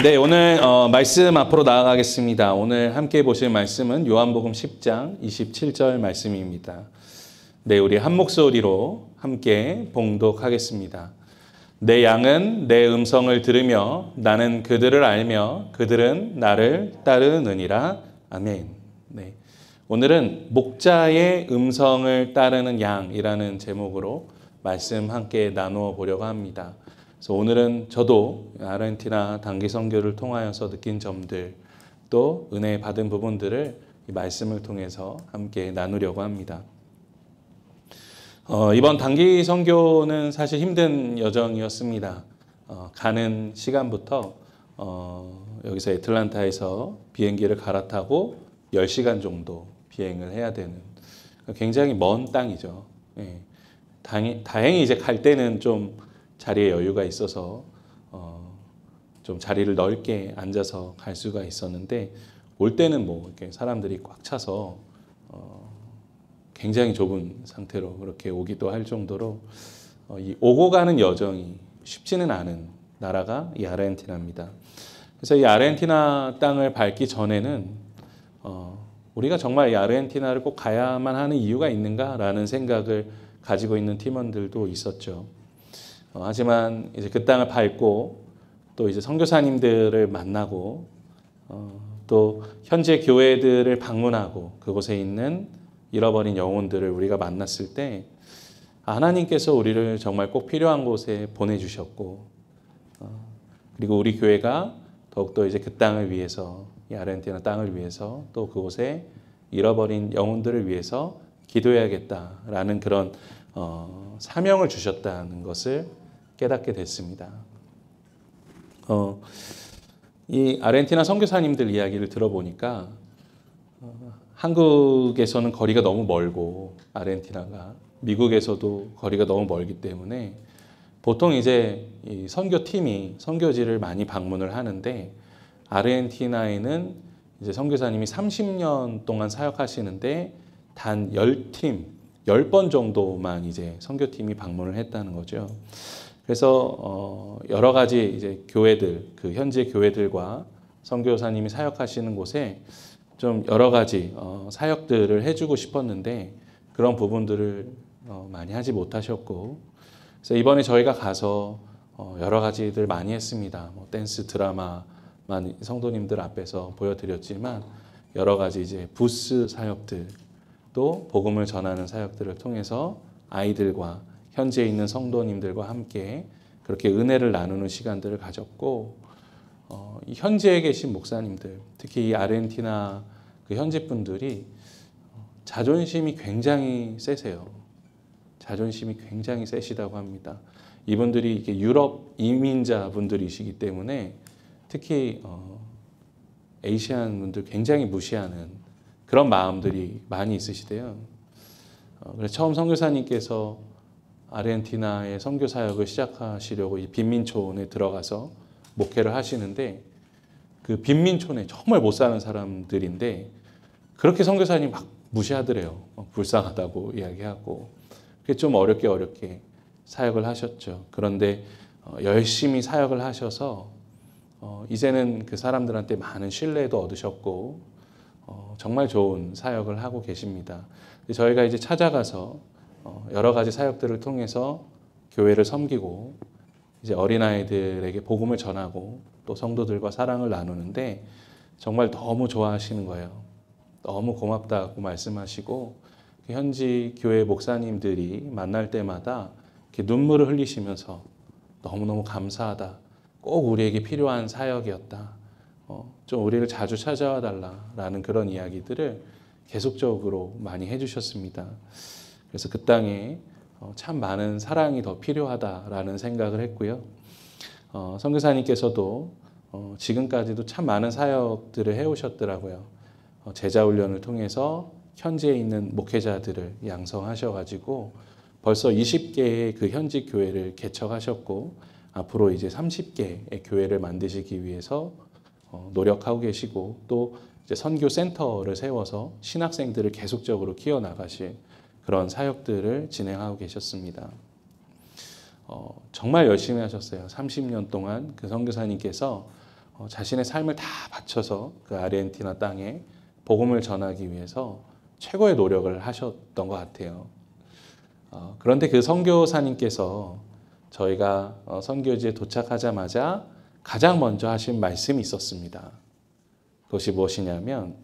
네, 오늘 말씀 앞으로 나아가겠습니다. 오늘 함께 보실 말씀은 요한복음 10장 27절 말씀입니다. 네, 우리 한 목소리로 함께 봉독하겠습니다. 내 양은 내 음성을 들으며 나는 그들을 알며 그들은 나를 따르느니라. 아멘. 네, 오늘은 목자의 음성을 따르는 양이라는 제목으로 말씀 함께 나누어 보려고 합니다. 그래서 오늘은 저도 아르헨티나 단기 선교를 통하여서 느낀 점들, 또 은혜 받은 부분들을 이 말씀을 통해서 함께 나누려고 합니다. 이번 단기 선교는 사실 힘든 여정이었습니다. 가는 시간부터 여기서 애틀란타에서 비행기를 갈아타고 10시간 정도 비행을 해야 되는 굉장히 먼 땅이죠. 예. 다행히 이제 갈 때는 좀 자리에 여유가 있어서 좀 자리를 넓게 앉아서 갈 수가 있었는데, 올 때는 뭐 이렇게 사람들이 꽉 차서 굉장히 좁은 상태로 그렇게 오기도 할 정도로 이 오고 가는 여정이 쉽지는 않은 나라가 이 아르헨티나입니다. 그래서 이 아르헨티나 땅을 밟기 전에는 우리가 정말 이 아르헨티나를 꼭 가야만 하는 이유가 있는가라는 생각을 가지고 있는 팀원들도 있었죠. 하지만 이제 그 땅을 밟고 또 이제 선교사님들을 만나고 또 현재 교회들을 방문하고 그곳에 있는 잃어버린 영혼들을 우리가 만났을 때 하나님께서 우리를 정말 꼭 필요한 곳에 보내주셨고, 그리고 우리 교회가 더욱더 이제 그 땅을 위해서, 이 아르헨티나 땅을 위해서, 또 그곳에 잃어버린 영혼들을 위해서 기도해야겠다라는 그런 사명을 주셨다는 것을 깨닫게 됐습니다. 이 아르헨티나 선교사님들 이야기를 들어보니까 한국에서는 거리가 너무 멀고 아르헨티나가 미국에서도 거리가 너무 멀기 때문에 보통 이제 이 선교팀이 선교지를 많이 방문을 하는데, 아르헨티나에는 이제 선교사님이 30년 동안 사역하시는데 단 10번 정도만 이제 선교팀이 방문을 했다는 거죠. 그래서 여러 가지 이제 교회들, 그 현지 교회들과 선교사님이 사역하시는 곳에 좀 여러 가지 사역들을 해주고 싶었는데 그런 부분들을 많이 하지 못하셨고, 그래서 이번에 저희가 가서 여러 가지들 많이 했습니다. 뭐 댄스 드라마 많이 성도님들 앞에서 보여드렸지만 여러 가지 이제 부스 사역들, 또 복음을 전하는 사역들을 통해서 아이들과 현지에 있는 성도님들과 함께 그렇게 은혜를 나누는 시간들을 가졌고, 이 현지에 계신 목사님들, 특히 이 아르헨티나 그 현지 분들이 자존심이 굉장히 세세요. 자존심이 굉장히 세시다고 합니다. 이분들이 이게 유럽 이민자 분들이시기 때문에 특히 아시안 분들 굉장히 무시하는 그런 마음들이 많이 있으시대요. 그래서 처음 선교사님께서 아르헨티나의 선교 사역을 시작하시려고 이 빈민촌에 들어가서 목회를 하시는데, 그 빈민촌에 정말 못 사는 사람들인데 그렇게 선교사님 막 무시하더래요. 불쌍하다고 이야기하고. 그게 좀 어렵게 사역을 하셨죠. 그런데 열심히 사역을 하셔서 이제는 그 사람들한테 많은 신뢰도 얻으셨고 정말 좋은 사역을 하고 계십니다. 저희가 이제 찾아가서 여러 가지 사역들을 통해서 교회를 섬기고 이제 어린아이들에게 복음을 전하고 또 성도들과 사랑을 나누는데 정말 너무 좋아하시는 거예요. 너무 고맙다고 말씀하시고, 현지 교회 목사님들이 만날 때마다 이렇게 눈물을 흘리시면서 너무너무 감사하다. 꼭 우리에게 필요한 사역이었다. 좀 우리를 자주 찾아와 달라라는 그런 이야기들을 계속적으로 많이 해주셨습니다. 그래서 그 땅에 참 많은 사랑이 더 필요하다라는 생각을 했고요. 선교사님께서도 지금까지도 참 많은 사역들을 해오셨더라고요. 제자 훈련을 통해서 현지에 있는 목회자들을 양성하셔가지고 벌써 20개의 그 현지 교회를 개척하셨고, 앞으로 이제 30개의 교회를 만드시기 위해서 노력하고 계시고, 또 이제 선교 센터를 세워서 신학생들을 계속적으로 키워나가실 그런 사역들을 진행하고 계셨습니다. 정말 열심히 하셨어요. 30년 동안 그 선교사님께서 자신의 삶을 다 바쳐서 그 아르헨티나 땅에 복음을 전하기 위해서 최고의 노력을 하셨던 것 같아요. 그런데 그 선교사님께서 저희가 선교지에 도착하자마자 가장 먼저 하신 말씀이 있었습니다. 그것이 무엇이냐면,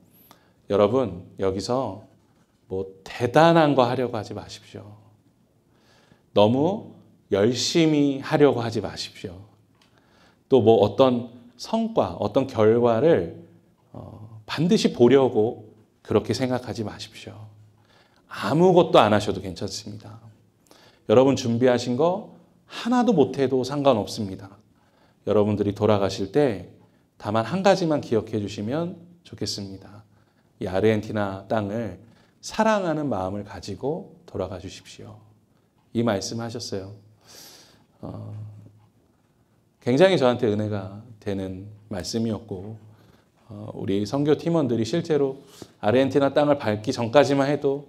여러분 여기서 뭐 대단한 거 하려고 하지 마십시오. 너무 열심히 하려고 하지 마십시오. 또 뭐 어떤 성과, 어떤 결과를 반드시 보려고 그렇게 생각하지 마십시오. 아무것도 안 하셔도 괜찮습니다. 여러분 준비하신 거 하나도 못해도 상관없습니다. 여러분들이 돌아가실 때 다만 한 가지만 기억해 주시면 좋겠습니다. 이 아르헨티나 땅을 사랑하는 마음을 가지고 돌아가 주십시오. 이 말씀 하셨어요. 굉장히 저한테 은혜가 되는 말씀이었고, 우리 선교 팀원들이 실제로 아르헨티나 땅을 밟기 전까지만 해도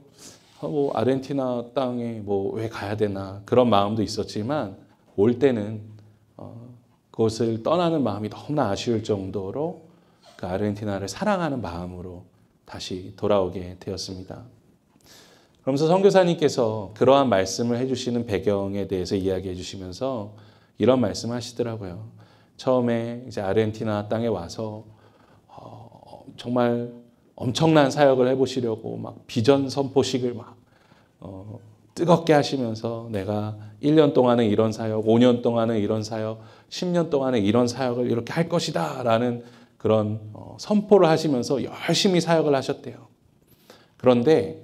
뭐 아르헨티나 땅에 뭐 왜 가야 되나 그런 마음도 있었지만, 올 때는 그것을 떠나는 마음이 너무나 아쉬울 정도로 그 아르헨티나를 사랑하는 마음으로 다시 돌아오게 되었습니다. 그러면서 선교사님께서 그러한 말씀을 해주시는 배경에 대해서 이야기해 주시면서 이런 말씀하시더라고요. 처음에 이제 아르헨티나 땅에 와서 정말 엄청난 사역을 해보시려고 막 비전 선포식을 막 뜨겁게 하시면서 내가 1년 동안은 이런 사역, 5년 동안은 이런 사역, 10년 동안은 이런 사역을 이렇게 할 것이다 라는 그런 선포를 하시면서 열심히 사역을 하셨대요. 그런데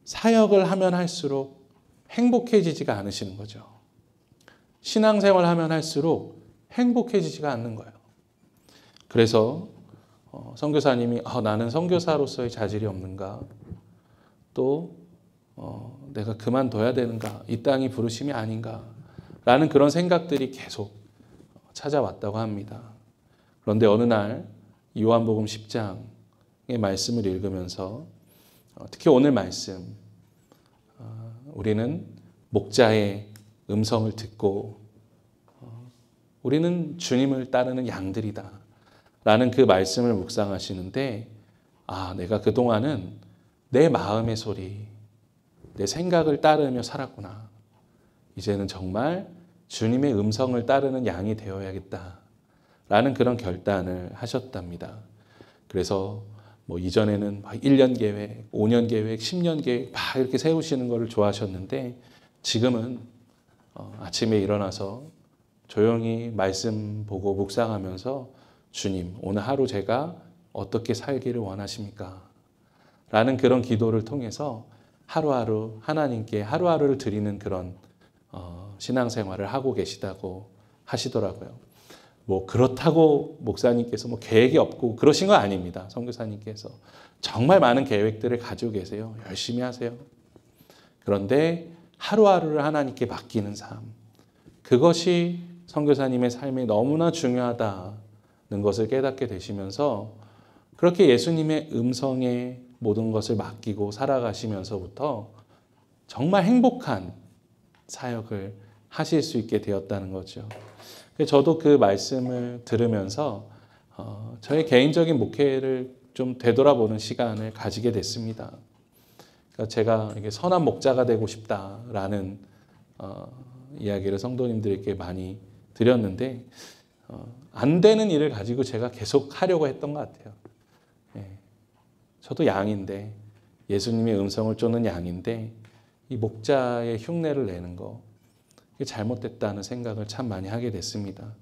사역을 하면 할수록 행복해지지가 않으시는 거죠. 신앙생활 하면 할수록 행복해지지가 않는 거예요. 그래서 선교사님이 나는 선교사로서의 자질이 없는가? 또 내가 그만둬야 되는가? 이 땅이 부르심이 아닌가? 라는 그런 생각들이 계속 찾아왔다고 합니다. 그런데 어느 날 요한복음 10장의 말씀을 읽으면서 특히 오늘 말씀, 우리는 목자의 음성을 듣고 우리는 주님을 따르는 양들이다 라는 그 말씀을 묵상하시는데, 내가 그동안은 내 마음의 소리, 내 생각을 따르며 살았구나. 이제는 정말 주님의 음성을 따르는 양이 되어야겠다 라는 그런 결단을 하셨답니다. 그래서 뭐 이전에는 막 1년 계획, 5년 계획, 10년 계획 막 이렇게 세우시는 것을 좋아하셨는데, 지금은 아침에 일어나서 조용히 말씀 보고 묵상하면서 주님, 오늘 하루 제가 어떻게 살기를 원하십니까? 라는 그런 기도를 통해서 하루하루 하나님께 하루하루를 드리는 그런 신앙생활을 하고 계시다고 하시더라고요. 뭐 그렇다고 목사님께서 뭐 계획이 없고 그러신 거 아닙니다. 선교사님께서 정말 많은 계획들을 가지고 계세요. 열심히 하세요. 그런데 하루하루를 하나님께 맡기는 삶, 그것이 선교사님의 삶에 너무나 중요하다는 것을 깨닫게 되시면서 그렇게 예수님의 음성에 모든 것을 맡기고 살아가시면서부터 정말 행복한 사역을 하실 수 있게 되었다는 거죠. 저도 그 말씀을 들으면서 저의 개인적인 목회를 좀 되돌아보는 시간을 가지게 됐습니다. 그러니까 제가 이게 선한 목자가 되고 싶다라는 이야기를 성도님들에게 많이 드렸는데, 안 되는 일을 가지고 제가 계속 하려고 했던 것 같아요. 저도 양인데, 예수님의 음성을 쫓는 양인데 이 목자의 흉내를 내는 거, 이게 잘못됐다는 생각을 참 많이 하게 됐습니다.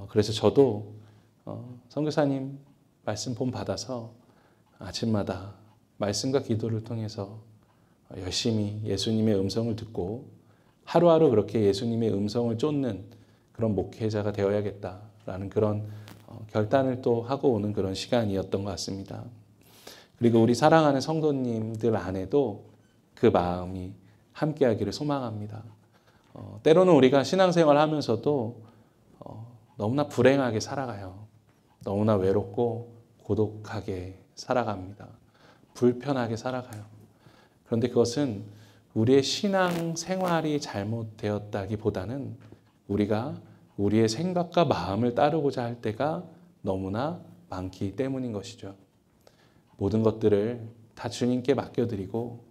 그래서 저도 선교사님 말씀 본 받아서 아침마다 말씀과 기도를 통해서 열심히 예수님의 음성을 듣고 하루하루 그렇게 예수님의 음성을 쫓는 그런 목회자가 되어야겠다라는 그런 결단을 또 하고 오는 그런 시간이었던 것 같습니다. 그리고 우리 사랑하는 성도님들 안에도 그 마음이 함께하기를 소망합니다. 때로는 우리가 신앙생활 하면서도 너무나 불행하게 살아가요. 너무나 외롭고 고독하게 살아갑니다. 불편하게 살아가요. 그런데 그것은 우리의 신앙생활이 잘못되었다기보다는 우리가 우리의 생각과 마음을 따르고자 할 때가 너무나 많기 때문인 것이죠. 모든 것들을 다 주님께 맡겨드리고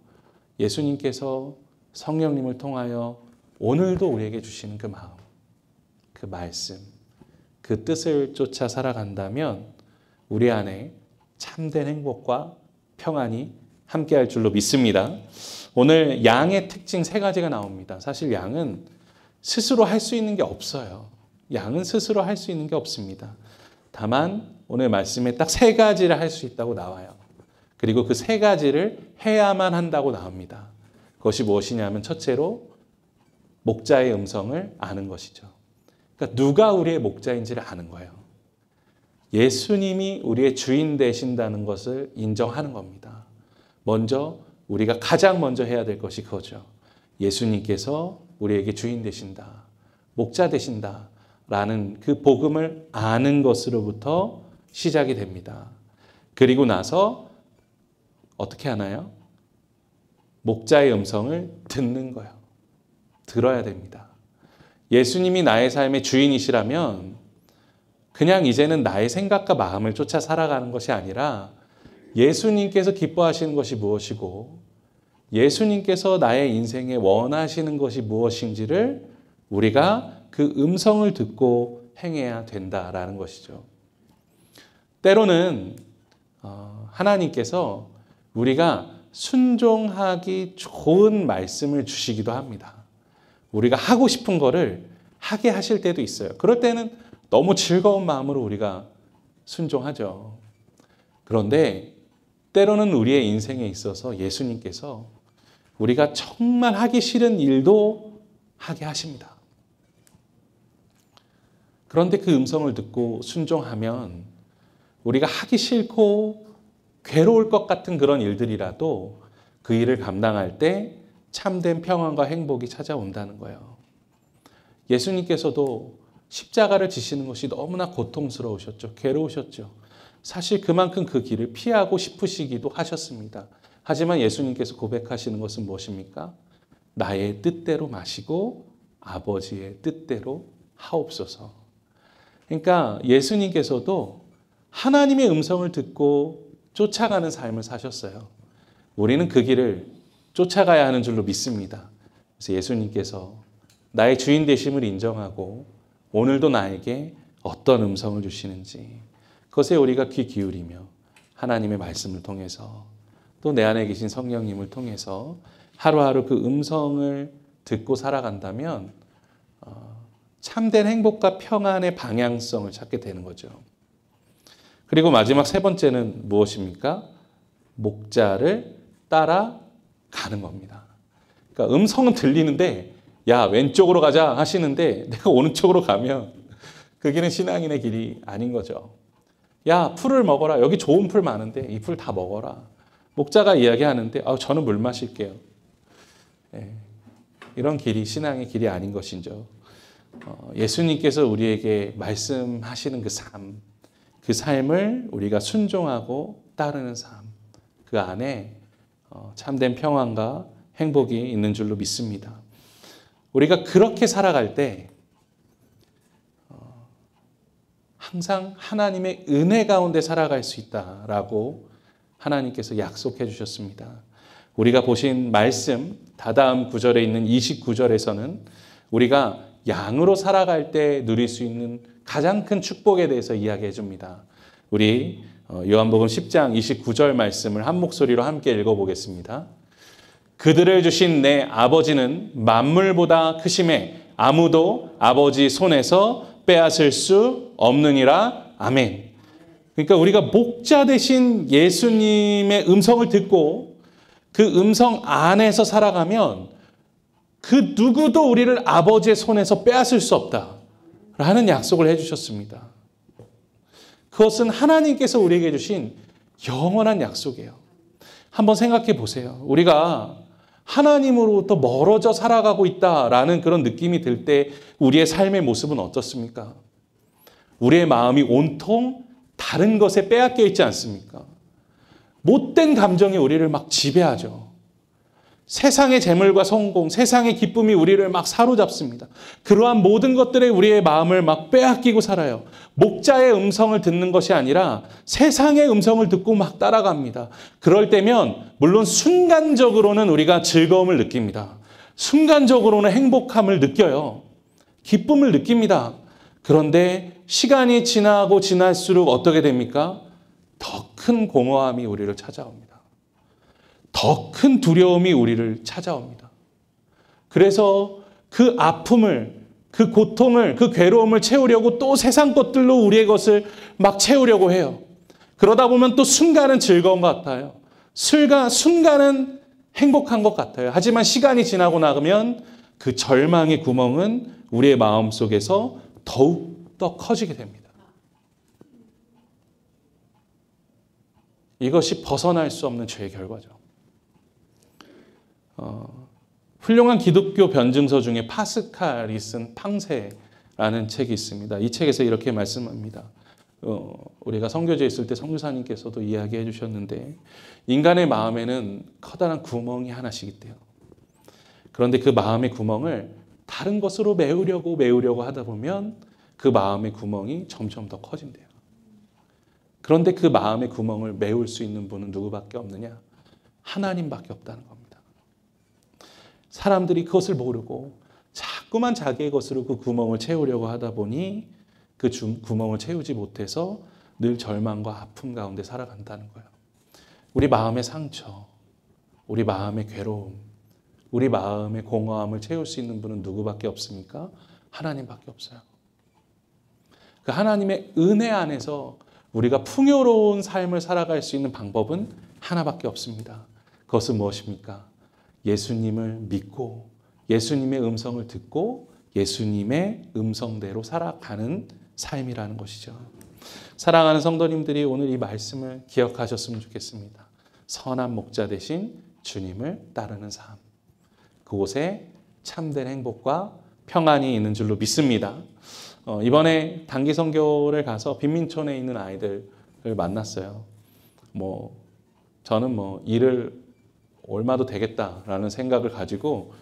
예수님께서 성령님을 통하여 오늘도 우리에게 주시는 그 마음, 그 말씀, 그 뜻을 쫓아 살아간다면 우리 안에 참된 행복과 평안이 함께할 줄로 믿습니다. 오늘 양의 특징 3가지가 나옵니다. 사실 양은 스스로 할 수 있는 게 없어요. 양은 스스로 할 수 있는 게 없습니다. 다만 오늘 말씀에 딱 3가지를 할 수 있다고 나와요. 그리고 그 3가지를 해야만 한다고 나옵니다. 그것이 무엇이냐면 첫째로 목자의 음성을 아는 것이죠. 그러니까 누가 우리의 목자인지를 아는 거예요. 예수님이 우리의 주인 되신다는 것을 인정하는 겁니다. 먼저 우리가 가장 먼저 해야 될 것이 그거죠. 예수님께서 우리에게 주인 되신다, 목자 되신다 라는 그 복음을 아는 것으로부터 시작이 됩니다. 그리고 나서 어떻게 하나요? 목자의 음성을 듣는 거예요. 들어야 됩니다. 예수님이 나의 삶의 주인이시라면 그냥 이제는 나의 생각과 마음을 쫓아 살아가는 것이 아니라 예수님께서 기뻐하시는 것이 무엇이고 예수님께서 나의 인생에 원하시는 것이 무엇인지를 우리가 그 음성을 듣고 행해야 된다라는 것이죠. 때로는 하나님께서 우리가 순종하기 좋은 말씀을 주시기도 합니다. 우리가 하고 싶은 거를 하게 하실 때도 있어요. 그럴 때는 너무 즐거운 마음으로 우리가 순종하죠. 그런데 때로는 우리의 인생에 있어서 예수님께서 우리가 정말 하기 싫은 일도 하게 하십니다. 그런데 그 음성을 듣고 순종하면 우리가 하기 싫고 괴로울 것 같은 그런 일들이라도 그 일을 감당할 때 참된 평안과 행복이 찾아온다는 거예요. 예수님께서도 십자가를 지시는 것이 너무나 고통스러우셨죠. 괴로우셨죠. 사실 그만큼 그 길을 피하고 싶으시기도 하셨습니다. 하지만 예수님께서 고백하시는 것은 무엇입니까? 나의 뜻대로 마시고 아버지의 뜻대로 하옵소서. 그러니까 예수님께서도 하나님의 음성을 듣고 쫓아가는 삶을 사셨어요. 우리는 그 길을 쫓아가야 하는 줄로 믿습니다. 그래서 예수님께서 나의 주인 되심을 인정하고 오늘도 나에게 어떤 음성을 주시는지 그것에 우리가 귀 기울이며 하나님의 말씀을 통해서 또 내 안에 계신 성령님을 통해서 하루하루 그 음성을 듣고 살아간다면 참된 행복과 평안의 방향성을 찾게 되는 거죠. 그리고 마지막 3번째는 무엇입니까? 목자를 따라가는 겁니다. 그러니까 음성은 들리는데 야 왼쪽으로 가자 하시는데 내가 오른쪽으로 가면 그 길은 신앙인의 길이 아닌 거죠. 야 풀을 먹어라. 여기 좋은 풀 많은데 이 풀 다 먹어라. 목자가 이야기하는데 저는 물 마실게요. 이런 길이 신앙의 길이 아닌 것이죠. 예수님께서 우리에게 말씀하시는 그 삶을 우리가 순종하고 따르는 삶, 그 안에 참된 평안과 행복이 있는 줄로 믿습니다. 우리가 그렇게 살아갈 때 항상 하나님의 은혜 가운데 살아갈 수 있다라고 하나님께서 약속해 주셨습니다. 우리가 보신 말씀 다다음 구절에 있는 29절에서는 우리가 양으로 살아갈 때 누릴 수 있는 가장 큰 축복에 대해서 이야기해 줍니다. 우리 요한복음 10장 29절 말씀을 한 목소리로 함께 읽어보겠습니다. 그들을 주신 내 아버지는 만물보다 크심에 아무도 아버지 손에서 빼앗을 수 없느니라. 아멘. 그러니까 우리가 목자 되신 예수님의 음성을 듣고 그 음성 안에서 살아가면 그 누구도 우리를 아버지의 손에서 빼앗을 수 없다라는 약속을 해주셨습니다. 그것은 하나님께서 우리에게 주신 영원한 약속이에요. 한번 생각해 보세요. 우리가 하나님으로부터 멀어져 살아가고 있다라는 그런 느낌이 들 때 우리의 삶의 모습은 어떻습니까? 우리의 마음이 온통 다른 것에 빼앗겨 있지 않습니까? 못된 감정이 우리를 막 지배하죠. 세상의 재물과 성공, 세상의 기쁨이 우리를 막 사로잡습니다. 그러한 모든 것들에 우리의 마음을 막 빼앗기고 살아요. 목자의 음성을 듣는 것이 아니라 세상의 음성을 듣고 막 따라갑니다. 그럴 때면 물론 순간적으로는 우리가 즐거움을 느낍니다. 순간적으로는 행복함을 느껴요. 기쁨을 느낍니다. 그런데 시간이 지나고 지날수록 어떻게 됩니까? 더 큰 공허함이 우리를 찾아옵니다. 더 큰 두려움이 우리를 찾아옵니다. 그래서 그 아픔을, 그 고통을, 그 괴로움을 채우려고 또 세상 것들로 우리의 것을 막 채우려고 해요. 그러다 보면 또 순간은 즐거운 것 같아요. 순간은 행복한 것 같아요. 하지만 시간이 지나고 나면 그 절망의 구멍은 우리의 마음속에서 더욱 더 커지게 됩니다. 이것이 벗어날 수 없는 죄의 결과죠. 훌륭한 기독교 변증서 중에 파스칼이 쓴 팡세라는 책이 있습니다. 이 책에서 이렇게 말씀합니다. 우리가 선교지에 있을 때 선교사님께서도 이야기해 주셨는데 인간의 마음에는 커다란 구멍이 하나씩 있대요. 그런데 그 마음의 구멍을 다른 것으로 메우려고 하다 보면 그 마음의 구멍이 점점 더 커진대요. 그런데 그 마음의 구멍을 메울 수 있는 분은 누구밖에 없느냐? 하나님밖에 없다는 겁니다. 사람들이 그것을 모르고 자꾸만 자기의 것으로 그 구멍을 채우려고 하다 보니 그 구멍을 채우지 못해서 늘 절망과 아픔 가운데 살아간다는 거예요. 우리 마음의 상처, 우리 마음의 괴로움, 우리 마음의 공허함을 채울 수 있는 분은 누구밖에 없습니까? 하나님밖에 없어요. 그 하나님의 은혜 안에서 우리가 풍요로운 삶을 살아갈 수 있는 방법은 하나밖에 없습니다. 그것은 무엇입니까? 예수님을 믿고 예수님의 음성을 듣고 예수님의 음성대로 살아가는 삶이라는 것이죠. 사랑하는 성도님들이 오늘 이 말씀을 기억하셨으면 좋겠습니다. 선한 목자 대신 주님을 따르는 삶. 그곳에 참된 행복과 평안이 있는 줄로 믿습니다. 이번에 단기 선교를 가서 빈민촌에 있는 아이들을 만났어요. 저는 일을 얼마도 되겠다라는 생각을 가지고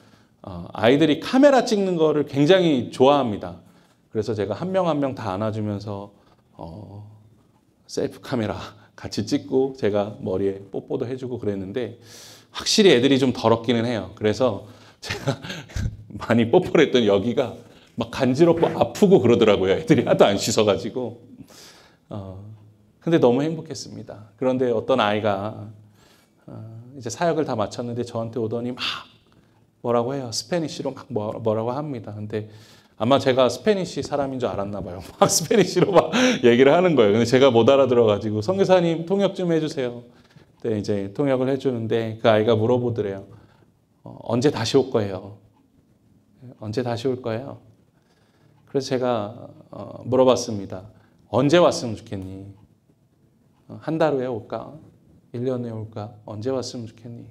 아이들이 카메라 찍는 거를 굉장히 좋아합니다. 그래서 제가 한 명 한 명 다 안아주면서 셀프 카메라 같이 찍고 제가 머리에 뽀뽀도 해주고 그랬는데 확실히 애들이 좀 더럽기는 해요. 그래서 제가 많이 뽀뽀를 했더니 여기가 막 간지럽고 아프고 그러더라고요. 애들이 하도 안 씻어가지고. 근데 너무 행복했습니다. 그런데 어떤 아이가 이제 사역을 다 마쳤는데 저한테 오더니 막 뭐라고 해요. 스페니쉬로 막 뭐라고 합니다. 근데 아마 제가 스페니쉬 사람인 줄 알았나 봐요. 막 스페니쉬로 막 얘기를 하는 거예요. 근데 제가 못 알아들어가지고 선교사님 통역 좀 해주세요. 근데 이제 통역을 해주는데 그 아이가 물어보더래요. 언제 다시 올 거예요? 언제 다시 올 거예요? 그래서 제가 물어봤습니다. 언제 왔으면 좋겠니? 한 달 후에 올까? 1년 후에 올까? 언제 왔으면 좋겠니?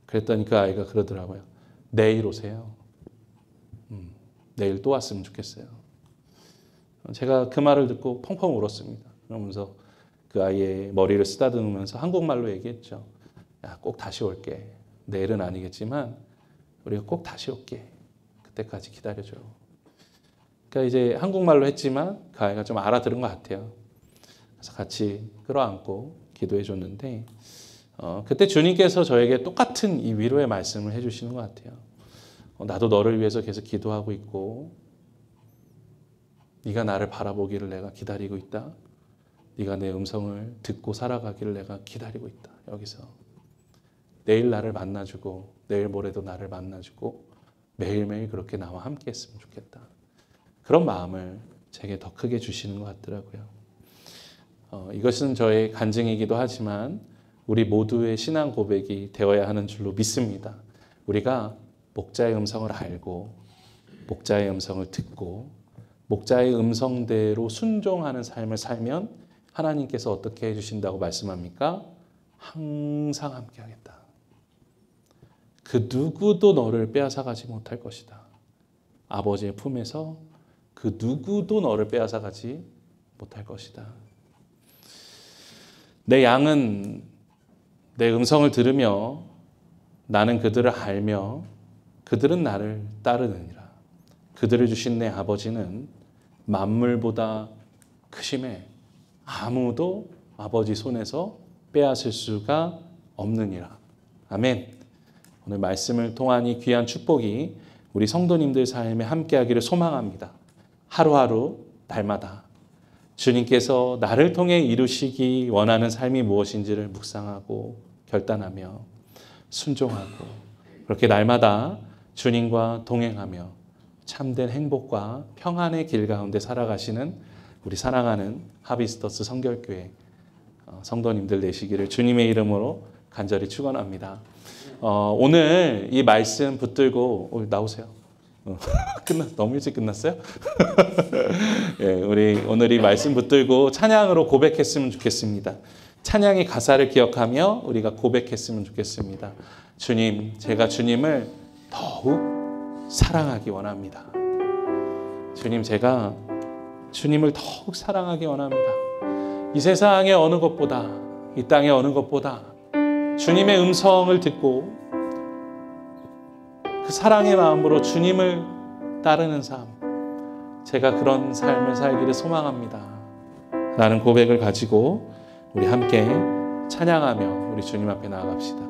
그랬더니 그 아이가 그러더라고요. 내일 오세요. 내일 또 왔으면 좋겠어요. 제가 그 말을 듣고 펑펑 울었습니다. 그러면서 그 아이의 머리를 쓰다듬으면서 한국말로 얘기했죠. 야, 꼭 다시 올게. 내일은 아니겠지만 우리가 꼭 다시 올게. 그때까지 기다려줘. 그러니까 이제 한국말로 했지만 그 아이가 좀 알아들은 것 같아요. 그래서 같이 끌어안고 기도해 줬는데 그때 주님께서 저에게 똑같은 이 위로의 말씀을 해주시는 것 같아요. 나도 너를 위해서 계속 기도하고 있고 네가 나를 바라보기를 내가 기다리고 있다. 네가 내 음성을 듣고 살아가기를 내가 기다리고 있다. 여기서 내일 나를 만나주고 내일 모레도 나를 만나주고 매일매일 그렇게 나와 함께 했으면 좋겠다. 그런 마음을 제게 더 크게 주시는 것 같더라고요. 이것은 저의 간증이기도 하지만 우리 모두의 신앙 고백이 되어야 하는 줄로 믿습니다. 우리가 목자의 음성을 알고 목자의 음성을 듣고 목자의 음성대로 순종하는 삶을 살면 하나님께서 어떻게 해주신다고 말씀합니까? 항상 함께 하겠다. 그 누구도 너를 빼앗아가지 못할 것이다. 아버지의 품에서 그 누구도 너를 빼앗아가지 못할 것이다. 내 양은 내 음성을 들으며 나는 그들을 알며 그들은 나를 따르느니라. 그들을 주신 내 아버지는 만물보다 크심에 아무도 아버지 손에서 빼앗을 수가 없느니라. 아멘. 오늘 말씀을 통한 이 귀한 축복이 우리 성도님들 삶에 함께하기를 소망합니다. 하루하루 날마다 주님께서 나를 통해 이루시기 원하는 삶이 무엇인지를 묵상하고 결단하며 순종하고 그렇게 날마다 주님과 동행하며 참된 행복과 평안의 길 가운데 살아가시는 우리 사랑하는 하비스터스 성결교회 성도님들 되시기를 주님의 이름으로 간절히 축원합니다. 오늘 이 말씀 붙들고 나오세요. 너무 일찍 끝났어요? 예, 우리 오늘 이 말씀 붙들고 찬양으로 고백했으면 좋겠습니다. 찬양의 가사를 기억하며 우리가 고백했으면 좋겠습니다. 주님, 제가 주님을 더욱 사랑하기 원합니다. 주님, 제가 주님을 더욱 사랑하기 원합니다. 이 세상의 어느 것보다, 이 땅의 어느 것보다 주님의 음성을 듣고 그 사랑의 마음으로 주님을 따르는 삶, 제가 그런 삶을 살기를 소망합니다. 라는 고백을 가지고 우리 함께 찬양하며 우리 주님 앞에 나아갑시다.